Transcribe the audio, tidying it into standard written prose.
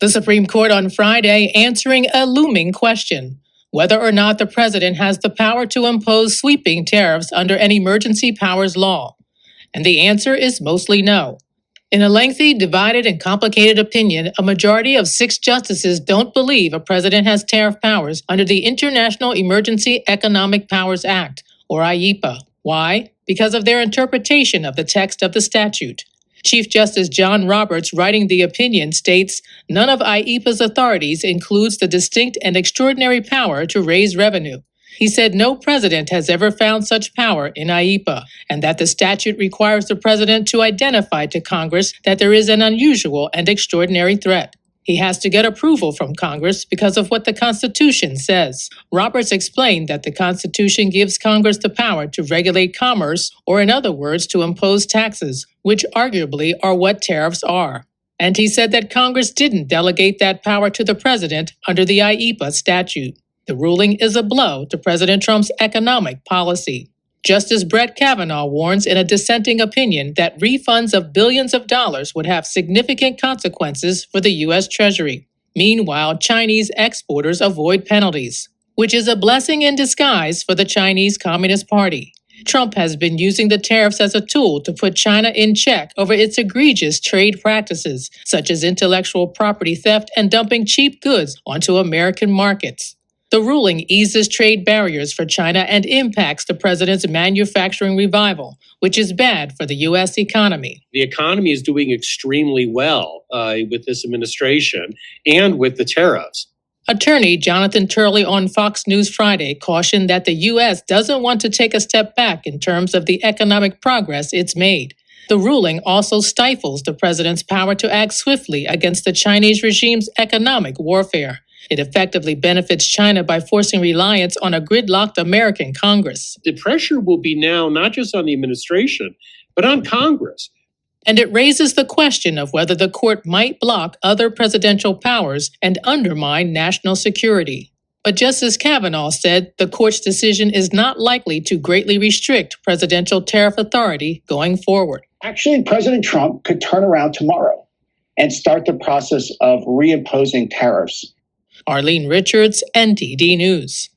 The Supreme Court on Friday answering a looming question: whether or not the president has the power to impose sweeping tariffs under an emergency powers law. And the answer is mostly no. In a lengthy, divided, and complicated opinion, a majority of 6 justices don't believe a president has tariff powers under the International Emergency Economic Powers Act, or IEPA. Why? Because of their interpretation of the text of the statute. Chief Justice John Roberts, writing the opinion, states, "None of IEPA's authorities includes the distinct and extraordinary power to raise revenue." He said no president has ever found such power in IEPA, and that the statute requires the president to identify to Congress that there is an unusual and extraordinary threat. He has to get approval from Congress because of what the Constitution says. Roberts explained that the Constitution gives Congress the power to regulate commerce, or in other words, to impose taxes, which arguably are what tariffs are. And he said that Congress didn't delegate that power to the president under the IEPA statute. The ruling is a blow to President Trump's economic policy. Justice Brett Kavanaugh warns in a dissenting opinion that refunds of billions of dollars would have significant consequences for the U.S. Treasury. Meanwhile, Chinese exporters avoid penalties, which is a blessing in disguise for the Chinese Communist Party. Trump has been using the tariffs as a tool to put China in check over its egregious trade practices, such as intellectual property theft and dumping cheap goods onto American markets. The ruling eases trade barriers for China and impacts the president's manufacturing revival, which is bad for the U.S. economy. The economy is doing extremely well with this administration and with the tariffs. Attorney Jonathan Turley on Fox News Friday cautioned that the U.S. doesn't want to take a step back in terms of the economic progress it's made. The ruling also stifles the president's power to act swiftly against the Chinese regime's economic warfare. It effectively benefits China by forcing reliance on a gridlocked American Congress. The pressure will be now not just on the administration, but on Congress. And it raises the question of whether the court might block other presidential powers and undermine national security. But Justice Kavanaugh said the court's decision is not likely to greatly restrict presidential tariff authority going forward. Actually, President Trump could turn around tomorrow and start the process of reimposing tariffs. Arlene Richards, NTD News.